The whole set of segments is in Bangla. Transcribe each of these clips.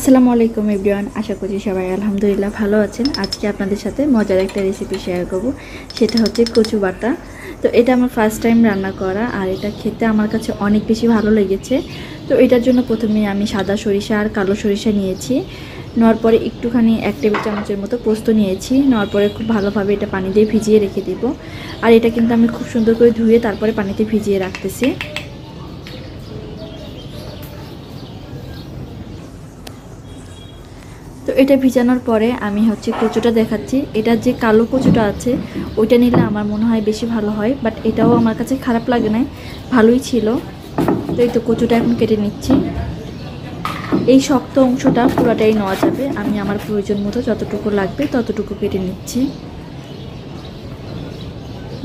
আসসালামু আলাইকুম এভরিওয়ান, আশা করছি সবাই আলহামদুলিল্লাহ ভালো আছেন। আজকে আপনাদের সাথে মজার একটা রেসিপি শেয়ার করব, সেটা হচ্ছে কচু বাটা। তো এটা আমার ফার্স্ট টাইম রান্না করা, আর এটা খেতে আমার কাছে অনেক বেশি ভালো লেগেছে। তো এটার জন্য প্রথমে আমি সাদা সরিষা আর কালো সরিষা নিয়েছি। নেওয়ার পরে একটুখানি 1 টেবিল চামচের মতো পোস্ত নিয়েছি। নেওয়ার পরে খুব ভালোভাবে এটা পানি দিয়ে ভিজিয়ে রেখে দিব। আর এটা কিন্তু আমি খুব সুন্দর করে ধুয়ে তারপরে পানিতে ভিজিয়ে রাখতেছি। তো এটা ভিজানোর পরে আমি কচুটা দেখাচ্ছি। এটা যে কালো কচুটা আছে ওইটা নিলে আমার মনে হয় বেশি ভালো হয়, বাট এটাও আমার কাছে খারাপ লাগে না, ভালোই ছিল। তো এই তো কচুটা এখন কেটে নিচ্ছি। এই শক্ত অংশটা পুরোটাই নেওয়া যাবে, আমি আমার প্রয়োজন মতো যতটুকু লাগবে ততটুকু কেটে নিচ্ছি।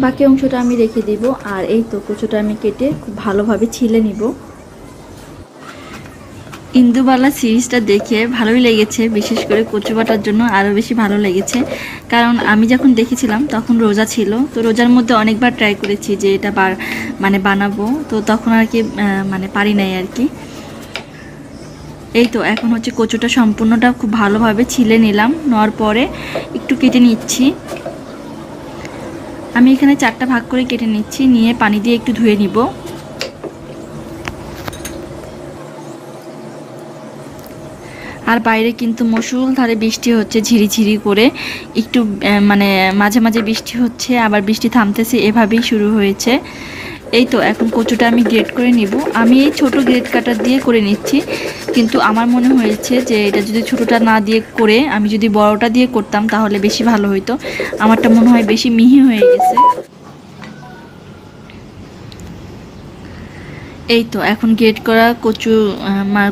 বাকি অংশটা আমি রেখে দিব। আর এই তো কচুটা আমি কেটে খুব ভালোভাবে ছিলে নিব। ইন্দুবালা সিরিজটা দেখে ভালোই লেগেছে, বিশেষ করে কচু বাটার জন্য আরও বেশি ভালো লেগেছে। কারণ আমি যখন দেখেছিলাম তখন রোজা ছিল, তো রোজার মধ্যে অনেকবার ট্রাই করেছি যে এটা বানাবো, তো তখন আর কি পারি নাই আর কি। এই তো এখন কচুটা সম্পূর্ণটা খুব ভালোভাবে ছিলে নিলাম। নেওয়ার পরে একটু কেটে নিচ্ছি। আমি এখানে 4টা ভাগ করে কেটে নিচ্ছি, নিয়ে পানি দিয়ে একটু ধুয়ে নিব। আর বাইরে কিন্তু মুষলধারে বৃষ্টি হচ্ছে, ঝিরিঝিরি করে একটু মাঝে মাঝে বৃষ্টি হচ্ছে, আবার বৃষ্টি থামতেছে, এভাবেই শুরু হয়েছে। এই তো এখন কচুটা আমি গ্রেট করে নিব। আমি এই ছোট গ্রেট কাটার দিয়ে করে নিচ্ছি, কিন্তু আমার মনে হয়েছে যে এটা যদি ছোটোটা না দিয়ে করে আমি যদি বড়টা দিয়ে করতাম তাহলে বেশি ভালো হতো। আমারটা মনে হয় বেশি মিহি হয়ে গেছে। এই তো এখন গ্রেট করা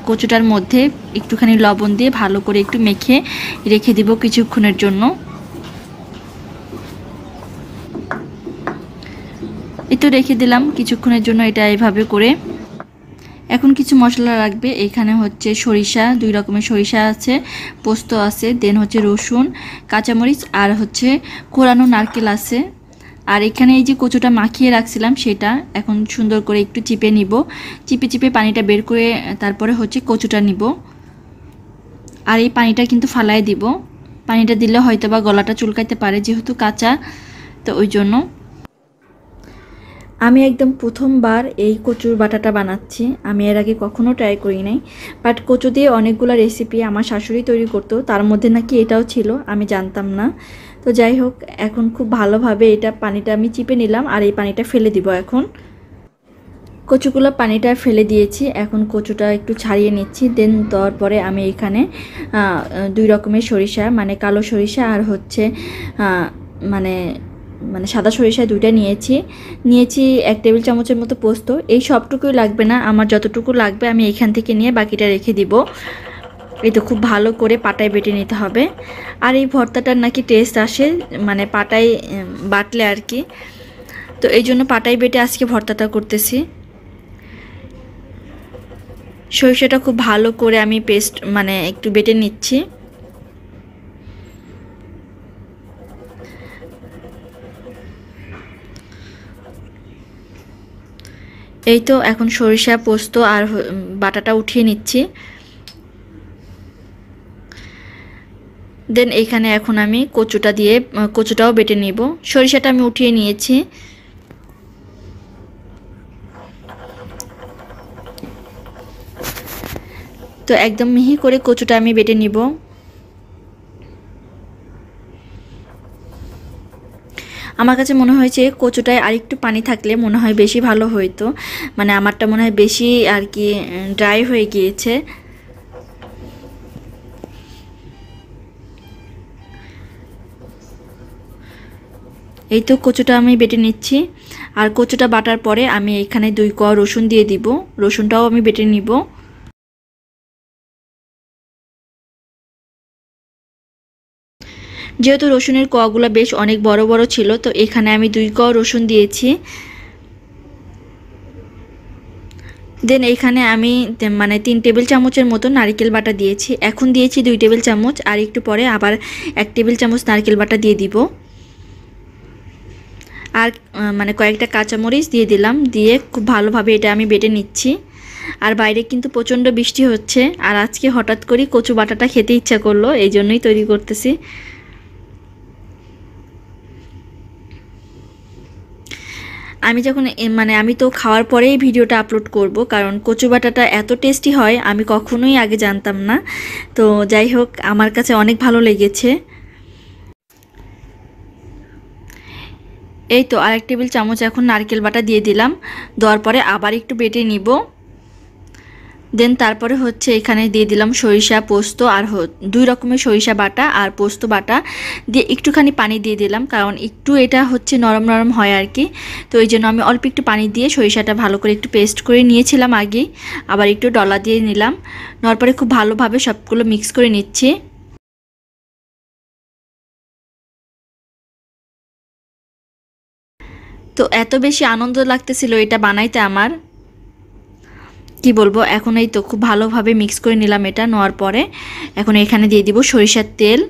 কচুটার মধ্যে একটুখানি লবণ দিয়ে ভালো করে একটু মেখে রেখে দিব কিছুক্ষণের জন্য। এই তো রেখে দিলাম কিছুক্ষণের জন্য এটা এভাবে করে। এখন কিছু মশলা লাগবে। এখানে সরিষা, 2 রকমের সরিষা আছে, পোস্ত আছে, দেন রসুন, কাঁচামরিচ, আর কোরানো নারকেল আছে। আর এখানে এই যে কচুটা মাখিয়ে রাখছিলাম সেটা এখন সুন্দর করে একটু চিপে নিব। চিপে চিপে পানিটা বের করে তারপরে কচুটা নিব। আর এই পানিটা কিন্তু ফালাই দিব, পানিটা দিলে হয়তো বা গলাটা চুলকাইতে পারে যেহেতু কাঁচা, তো ওই জন্য। আমি একদম প্রথমবার এই কচুর বাটাটা বানাচ্ছি, আমি এর আগে কখনো ট্রাই করি নাই। বাট কচু দিয়ে অনেকগুলো রেসিপি আমার শাশুড়ি তৈরি করতো, তার মধ্যে নাকি এটাও ছিল, আমি জানতাম না। তো যাই হোক, এখন খুব ভালোভাবে এটা পানিটা আমি চিপে নিলাম, আর এই পানিটা ফেলে দিব। এখন কচুগুলো পানিটা ফেলে দিয়েছি, এখন কচুটা একটু ছাড়িয়ে নিচ্ছি। দেন দেওয়ার পরে আমি এখানে 2 রকমের সরিষা, কালো সরিষা আর মানে সাদা সরিষা 2টা নিয়েছি। 1 টেবিল চামচের মতো পোস্ত। এই সবটুকুই লাগবে না, আমার যতটুকু লাগবে আমি এখান থেকে নিয়ে বাকিটা রেখে দিব। এই তো খুব ভালো করে পাটায় বেটে নিতে হবে। আর এই ভর্তাটার নাকি টেস্ট আসে পাটায় বাটলে আর কি, তো এই জন্য পাটায় বেটে আজকে ভর্তাটা করতেছি। সরিষাটা খুব ভালো করে আমি পেস্ট একটু বেটে নিচ্ছি। এই তো এখন সরিষা, পোস্ত আর বাটাটা উঠিয়ে নিচ্ছি। দেন এখানে এখন আমি কচুটাও বেটে নিব। সরিষাটা আমি উঠিয়ে নিয়েছি। তো একদম মিহি করে কচুটা আমি বেটে নিব। আমার কাছে মনে হয়েছে কচুটায় আরেকটু পানি থাকলে মনে হয় বেশি ভালো হতো, আমারটা মনে হয় বেশি আর কি ড্রাই হয়ে গিয়েছে। এই তো কচুটা আমি বেটে নিচ্ছি। আর কচুটা বাটার পরে আমি এখানে 2 কোয়া রসুন দিয়ে দিব, রসুনটাও আমি বেটে নিব। যেহেতু রসুনের কোয়াগুলো বেশ অনেক বড় বড় ছিল, তো এখানে আমি 2 কোয়া রসুন দিয়েছি। দেন এখানে আমি 3 টেবিল চামচের মতো নারকেল বাটা দিয়েছি। এখন দিয়েছি 2 টেবিল চামচ, আর একটু পরে আবার 1 টেবিল চামচ নারকেল বাটা দিয়ে দিব। আর কয়েকটা কাঁচামরিচ দিয়ে দিলাম, দিয়ে খুব ভালোভাবে এটা আমি বেটে নিচ্ছি। আর বাইরে কিন্তু প্রচণ্ড বৃষ্টি হচ্ছে, আর আজকে হঠাৎ করে কচু বাটাটা খেতে ইচ্ছা করলো, এই জন্যই তৈরি করতেছি। আমি যখন আমি তো খাওয়ার পরেই ভিডিওটা আপলোড করব, কারণ কচু বাটাটা এত টেস্টি হয় আমি কখনোই আগে জানতাম না। তো যাই হোক, আমার কাছে অনেক ভালো লেগেছে। এই তো আরেক টেবিল চামচ এখন নারকেল বাটা দিয়ে দিলাম, দেওয়ার পরে আবার একটু বেটে নিব। দেন তারপরে হচ্ছে এখানে দিয়ে দিলাম সরিষা, পোস্ত আর 2 রকমের সরিষা বাটা আর পোস্ত বাটা দিয়ে একটুখানি পানি দিয়ে দিলাম, কারণ একটু এটা হচ্ছে নরম নরম হয় আর কি। তো এই জন্য আমি অল্প একটু পানি দিয়ে সরিষাটা ভালো করে একটু পেস্ট করে নিয়েছিলাম আগেই, আবার একটু ডলা দিয়ে নিলাম। নেওয়ার পরে খুব ভালোভাবে সবগুলো মিক্স করে নিচ্ছি। তো এত বেশি আনন্দ লাগতেছিল এটা বানাইতে আমার, কি বলবো। এখন এই তো খুব ভালোভাবে মিক্স করে নিলাম এটা। নেওয়ার পরে এখন এখানে দিয়ে দিব সরিষার তেল,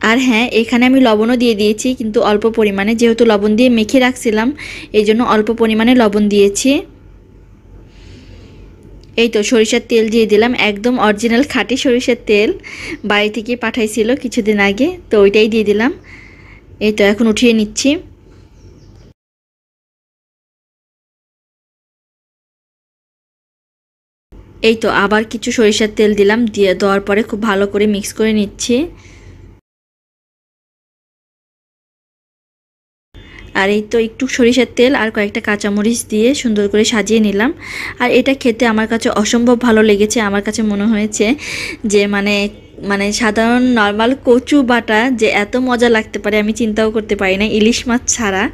আর হ্যাঁ এখানে আমি লবণও দিয়ে দিয়েছি, কিন্তু অল্প পরিমাণে, যেহেতু লবণ দিয়ে মেখে রাখছিলাম এই জন্য অল্প পরিমাণে লবণ দিয়েছি। এই তো সরিষার তেল দিয়ে দিলাম, একদম অরিজিনাল খাঁটি সরিষার তেল, বাড়ি থেকে পাঠাইছিল কিছুদিন আগে, তো ওইটাই দিয়ে দিলাম। এই তো এখন উঠিয়ে নিচ্ছি। এই তো আবার কিছু সরিষার তেল দিলাম, দেওয়ার পরে খুব ভালো করে মিক্স করে নিচ্ছি। আর এই তো একটু সরিষার তেল আর কয়েকটা কাঁচামরিচ দিয়ে সুন্দর করে সাজিয়ে নিলাম। আর এটা খেতে আমার কাছে অসম্ভব ভালো লেগেছে। আমার কাছে মনে হয়েছে যে সাধারণ নর্মাল কচু বাটা যে এত মজা লাগতে পারে আমি চিন্তাও করতে পারি না, ইলিশ মাছ ছাড়া।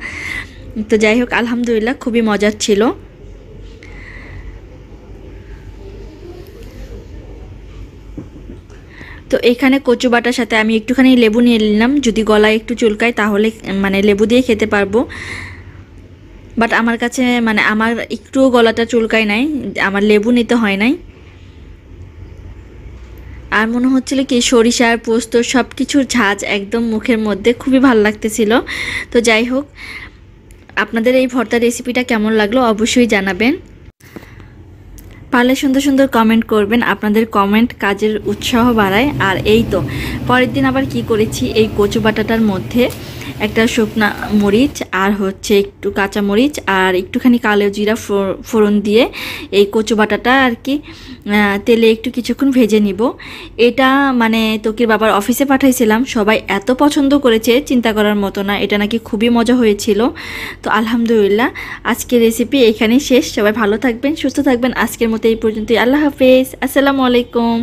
তো যাই হোক, আলহামদুলিল্লাহ খুবই মজার ছিল। তো এখানে কচু বাটার সাথে আমি একটুখানি লেবু নিয়ে নিলাম, যদি গলায় একটু চুলকায় তাহলে লেবু দিয়ে খেতে পারবো। বাট আমার কাছে আমার একটুও গলাটা চুলকায় নাই, আমার লেবু নিতে হয় নাই। আর মনে হচ্ছিল কি সরিষার পোস্ত সব কিছুর ঝাঁজ একদম মুখের মধ্যে, খুবই ভালো লাগতেছিল। তো যাই হোক, আপনাদের এই ভর্তা রেসিপিটা কেমন লাগলো অবশ্যই জানাবেন। পারলে সুন্দর সুন্দর কমেন্ট করবেন, আপনাদের কমেন্ট কাজের উৎসাহ বাড়ায়। আর এই তো পরের দিন আবার কি করেছি, এই কচু বাটাটার মধ্যে একটা শুকনা মরিচ আর হচ্ছে একটু কাঁচা মরিচ আর একটুখানি কালো জিরা ফোড়ন দিয়ে এই কচু বাটাটা আর কি তেলে একটু কিছুক্ষণ ভেজে নিব। এটা তোকির বাবার অফিসে পাঠাইছিলাম, সবাই এত পছন্দ করেছে চিন্তা করার মতো না, এটা নাকি খুবই মজা হয়েছিল। তো আলহামদুলিল্লাহ, আজকের রেসিপি এখানেই শেষ। সবাই ভালো থাকবেন, সুস্থ থাকবেন। আজকের মতো এই পর্যন্তই। আল্লাহ হাফেজ, আসসালামু আলাইকুম।